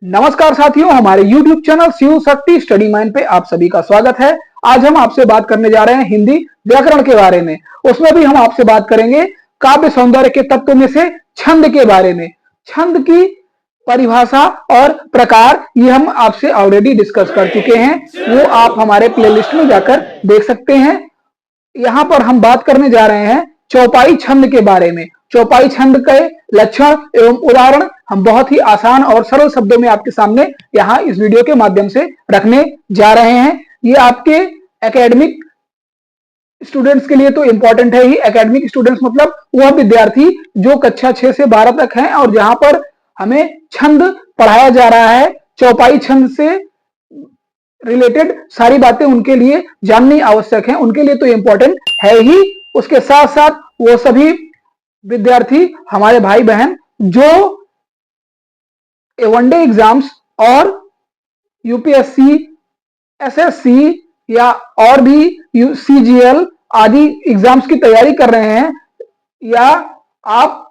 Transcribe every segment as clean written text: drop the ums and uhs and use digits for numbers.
नमस्कार साथियों, हमारे YouTube channel Shiv Shakti study mind पे आप सभी का स्वागत है। आज हम आपसे बात करने जा रहे हैं हिंदी व्याकरण के बारे में। उसमें भी हम आपसे बात करेंगे काव्य सौंदर्य के तत्व में से छंद के बारे में। छंद की परिभाषा और प्रकार ये हम आपसे ऑलरेडी डिस्कस कर चुके हैं, वो आप हमारे प्लेलिस्ट में जाकर देख सकते हैं। यहाँ पर हम बात करने जा रहे हैं चौपाई छंद के बारे में। चौपाई छंद के लक्षण एवं उदाहरण हम बहुत ही आसान और सरल शब्दों में आपके सामने यहाँ इस वीडियो के माध्यम से रखने जा रहे हैं। ये आपके एकेडमिक स्टूडेंट्स के लिए तो इंपॉर्टेंट है ही। एकेडमिक स्टूडेंट्स मतलब वह विद्यार्थी जो कक्षा 6 से 12 तक हैं और जहां पर हमें छंद पढ़ाया जा रहा है, चौपाई छंद से रिलेटेड सारी बातें उनके लिए जाननी आवश्यक है, उनके लिए तो इंपॉर्टेंट है ही। उसके साथ साथ वो सभी विद्यार्थी हमारे भाई बहन जो वनडे एग्जाम्स और यूपीएससी, एसएससी या और भी सीजीएल आदि एग्जाम्स की तैयारी कर रहे हैं, या आप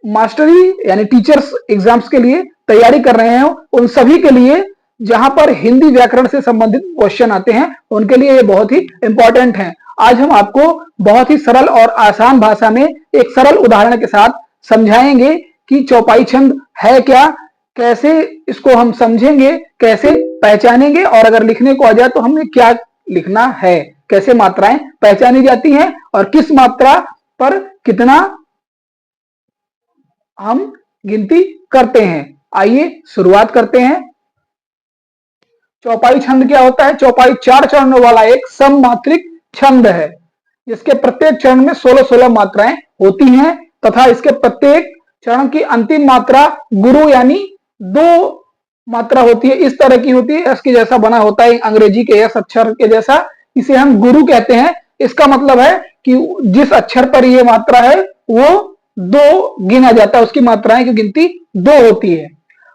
मास्टरी यानी टीचर्स एग्जाम्स के लिए तैयारी कर रहे हैं, उन सभी के लिए जहां पर हिंदी व्याकरण से संबंधित क्वेश्चन आते हैं उनके लिए ये बहुत ही इंपॉर्टेंट है। आज हम आपको बहुत ही सरल और आसान भाषा में एक सरल उदाहरण के साथ समझाएंगे कि चौपाई छंद है क्या, कैसे इसको हम समझेंगे, कैसे पहचानेंगे, और अगर लिखने को आ जाए तो हमें क्या लिखना है, कैसे मात्राएं पहचानी जाती हैं और किस मात्रा पर कितना हम गिनती करते हैं। आइए शुरुआत करते हैं। चौपाई छंद क्या होता है? चौपाई 4 चरणों वाला एक सममात्रिक छंद है, जिसके प्रत्येक चरण में 16-16 मात्राएं होती हैं तथा इसके प्रत्येक चरण की अंतिम मात्रा गुरु यानी 2 मात्रा होती है। इस तरह की होती है, एस के जैसा बना होता है, अंग्रेजी के एस अक्षर के जैसा, इसे हम गुरु कहते हैं। इसका मतलब है कि जिस अक्षर पर यह मात्रा है वो 2 गिना जाता है, उसकी मात्राएं की गिनती 2 होती है।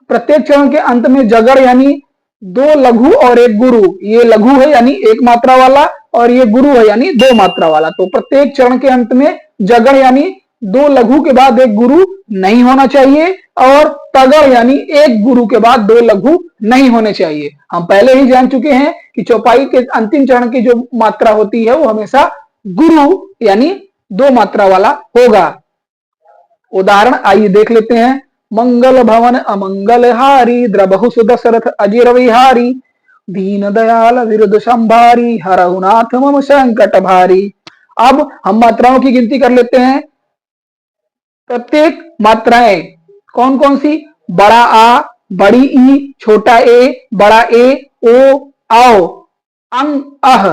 प्रत्येक चरण के अंत में जगड़ यानी 2 लघु और 1 गुरु, ये लघु है यानी 1 मात्रा वाला और ये गुरु है यानी 2 मात्रा वाला। तो प्रत्येक चरण के अंत में जगड़ यानी 2 लघु के बाद 1 गुरु नहीं होना चाहिए और तगड़ यानी 1 गुरु के बाद 2 लघु नहीं होने चाहिए। हम पहले ही जान चुके हैं कि चौपाई के अंतिम चरण की जो मात्रा होती है वो हमेशा गुरु यानी 2 मात्रा वाला होगा। उदाहरण आइए देख लेते हैं। मंगल भवन अमंगल हारी, द्रबहु सुदशरथ अजिर विहारी, दीन दयाल विरुद्ध संभारी, हरहुनाथ मम संकट भारी। अब हम मात्राओं की गिनती कर लेते हैं। प्रत्येक मात्राएं कौन कौन सी? बड़ा आ, बड़ी ई, छोटा ए, बड़ा ए, ओ, आओ, अंग, अह,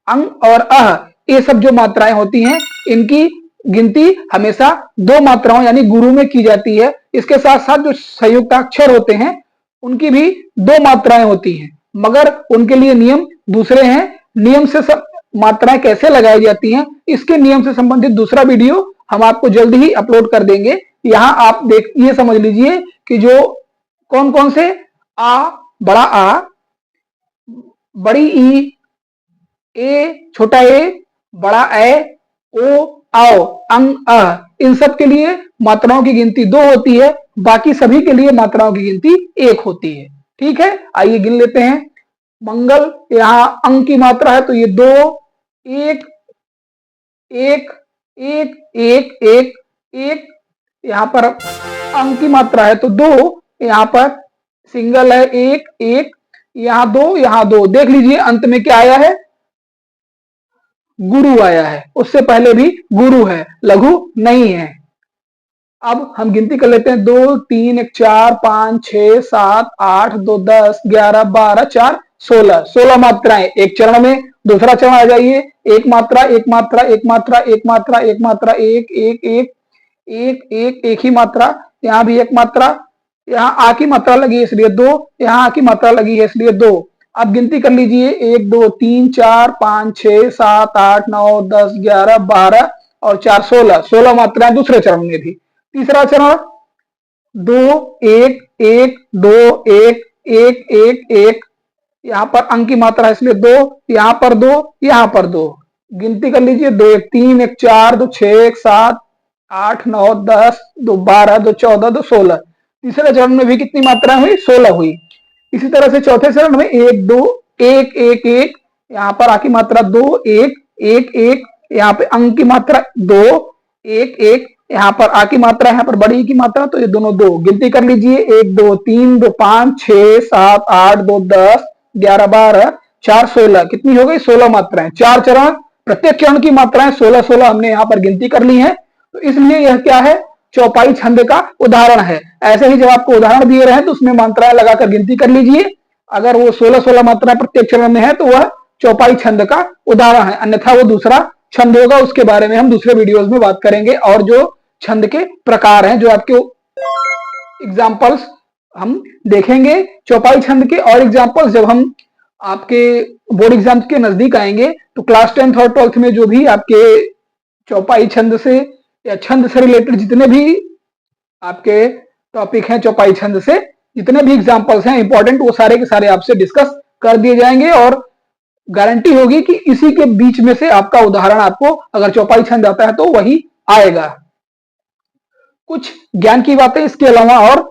अंग और अह, ये सब जो मात्राएं होती हैं इनकी गिनती हमेशा 2 मात्राओं यानी गुरु में की जाती है। इसके साथ साथ जो संयुक्ताक्षर होते हैं उनकी भी 2 मात्राएं होती हैं, मगर उनके लिए नियम दूसरे हैं। नियम से मात्राएं कैसे लगाई जाती हैं इसके नियम से संबंधित दूसरा वीडियो हम आपको जल्द ही अपलोड कर देंगे। यहां आप देख ये समझ लीजिए कि जो कौन कौन से आ, बड़ा आ, बड़ी ई, ए, छोटा ए, बड़ा ए, ओ, आओ, अंग, अ, इन सब के लिए मात्राओं की गिनती 2 होती है, बाकी सभी के लिए मात्राओं की गिनती 1 होती है। ठीक है, आइए गिन लेते हैं। मंगल, यहां अंग की मात्रा है तो ये 2, 1, 1, 1, 1, 1, 1, यहां पर अंग की मात्रा है तो 2, यहां पर सिंगल है 1, 1, यहां 2, यहां 2। देख लीजिए अंत में क्या आया है? गुरु आया है, उससे पहले भी गुरु है, लघु नहीं है। अब हम गिनती कर लेते हैं। 2, 3, 1, 4, 5, 6, 7, 8, 2, 10, 11, 12, 4, 16, 16 मात्राएं एक चरण में। दूसरा चरण आ जाइए, एक मात्रा, एक मात्रा, एक मात्रा, एक मात्रा, एक मात्रा, एक, एक, एक, एक, एक, एक ही मात्रा, यहां भी एक मात्रा, यहां आ की मात्रा लगी है इसलिए 2, यहां आ की मात्रा लगी है इसलिए 2। अब गिनती कर लीजिए, 1, 2, 3, 4, 5, 6, 7, 8, 9, 10, 11, 12 और 4, 16, 16 मात्राएं दूसरे चरण में भी। तीसरा चरण 2, 1, 1, 2, 1, 1, 1, 1, यहां पर अंक की मात्रा है इसलिए 2, यहां पर 2, यहां पर 2। गिनती कर लीजिए, 2, 1, 3, 1, 4, 2, 6, 1, 7, 8, 9, 10, 2, 12, 2, 14, 2, 16। तीसरे चरण में भी कितनी मात्राएं हुई? 16 हुई। इसी तरह से चौथे चरण में 1 2 1 1 1, यहाँ पर आ की मात्रा 2 1 1 1, यहाँ पे अंक की मात्रा 2 1 1, यहाँ पर आ की मात्रा, यहाँ पर बड़ी की मात्रा, तो ये दोनों 2। गिनती कर लीजिए, 1 2 3 2 5 6 7 8 2 10 11 12 4 16, कितनी हो गई? 16 मात्राएं। 4 चरण, प्रत्येक चरण की मात्राएं 16 16 हमने यहाँ पर गिनती कर ली है। तो इसलिए यह क्या है? चौपाई छंद का उदाहरण है। ऐसे ही जब आपको उदाहरण दिए रहे तो उसमें मात्राएं लगाकर गिनती कर लीजिए। अगर वो 16 16 मात्राएं प्रत्येक चरण में है तो वह चौपाई छंद का उदाहरण है, अन्यथा वो दूसरा छंद होगा। उसके बारे में हम दूसरे वीडियोस में बात करेंगे। और जो छंद के प्रकार हैं, जो आपके एग्जाम्पल्स हम देखेंगे चौपाई छंद के, और एग्जाम्पल्स जब हम आपके बोर्ड एग्जाम के नजदीक आएंगे तो क्लास 10th और 12th में जो भी आपके चौपाई छंद से या छंद से रिलेटेड जितने भी आपके टॉपिक हैं, चौपाई छंद से जितने भी एग्जाम्पल्स हैं इंपॉर्टेंट, वो सारे के सारे आपसे डिस्कस कर दिए जाएंगे। और गारंटी होगी कि इसी के बीच में से आपका उदाहरण आपको अगर चौपाई छंद आता है तो वही आएगा। कुछ ज्ञान की बातें इसके अलावा, और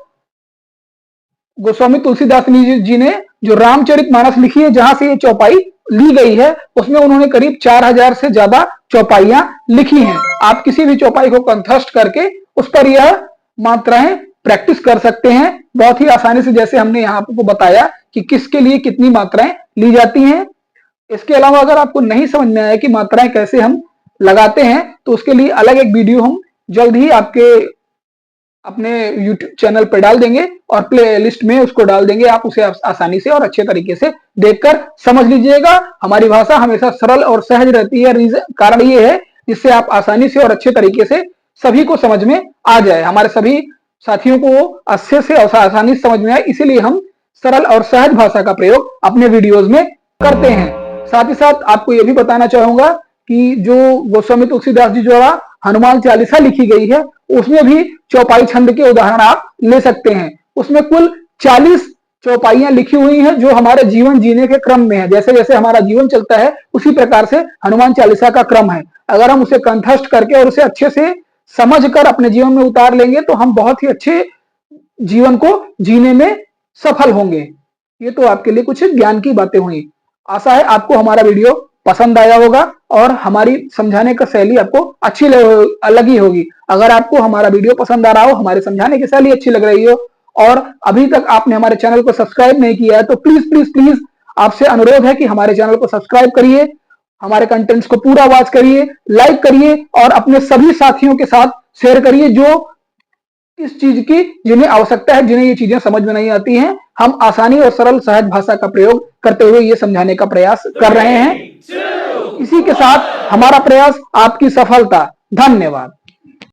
गोस्वामी तुलसीदास जी ने जो रामचरितमानस लिखी है, जहां से ये चौपाई ली गई है, उसमें उन्होंने करीब 4000 से ज्यादा चौपाइयां लिखी हैं। आप किसी भी चौपाई को कंठस्थ करके उस पर यह मात्राएं प्रैक्टिस कर सकते हैं बहुत ही आसानी से, जैसे हमने यहाँ आपको बताया कि किसके लिए कितनी मात्राएं ली जाती हैं। इसके अलावा अगर आपको नहीं समझ में आया कि मात्राएं कैसे हम लगाते हैं, तो उसके लिए अलग एक वीडियो हम जल्द ही आपके अपने YouTube चैनल पर डाल देंगे और प्ले लिस्ट में उसको डाल देंगे। आप उसे आसानी से और अच्छे तरीके से देखकर समझ लीजिएगा। हमारी भाषा हमेशा सरल और सहज रहती है। कारण ये है जिससे आप आसानी से और अच्छे तरीके से सभी को समझ में आ जाए, हमारे सभी साथियों को अच्छे से आसानी से समझ में आए, इसीलिए हम सरल और सहज भाषा का प्रयोग अपने वीडियोज में करते हैं। साथ ही साथ आपको यह भी बताना चाहूंगा कि जो गोस्वामी तुलसीदास जी द्वारा हनुमान चालीसा लिखी गई है, उसमें भी चौपाई छंद के उदाहरण आप ले सकते हैं। उसमें कुल 40 चौपाइयां लिखी हुई हैं जो हमारे जीवन जीने के क्रम में है। जैसे जैसे हमारा जीवन चलता है उसी प्रकार से हनुमान चालीसा का क्रम है। अगर हम उसे कंठस्थ करके और उसे अच्छे से समझकर अपने जीवन में उतार लेंगे तो हम बहुत ही अच्छे जीवन को जीने में सफल होंगे। ये तो आपके लिए कुछ ज्ञान की बातें हुई। आशा है आपको हमारा वीडियो पसंद आया होगा और हमारी समझाने का शैली आपको अच्छी लगी होगी। अगर आपको हमारा वीडियो पसंद आ रहा हो, हमारे समझाने की शैली अच्छी लग रही हो और अभी तक आपने हमारे चैनल को सब्सक्राइब नहीं किया है, तो प्लीज प्लीज प्लीज आपसे अनुरोध है कि हमारे चैनल को सब्सक्राइब करिए, हमारे कंटेंट्स को पूरा वॉच करिए, लाइक करिए और अपने सभी साथियों के साथ शेयर करिए जो इस चीज की जिन्हें आवश्यकता है, जिन्हें ये चीजें समझ में नहीं आती हैं। हम आसानी और सरल सहज भाषा का प्रयोग करते हुए ये समझाने का प्रयास कर रहे हैं। इसी के साथ हमारा प्रयास आपकी सफलता। धन्यवाद।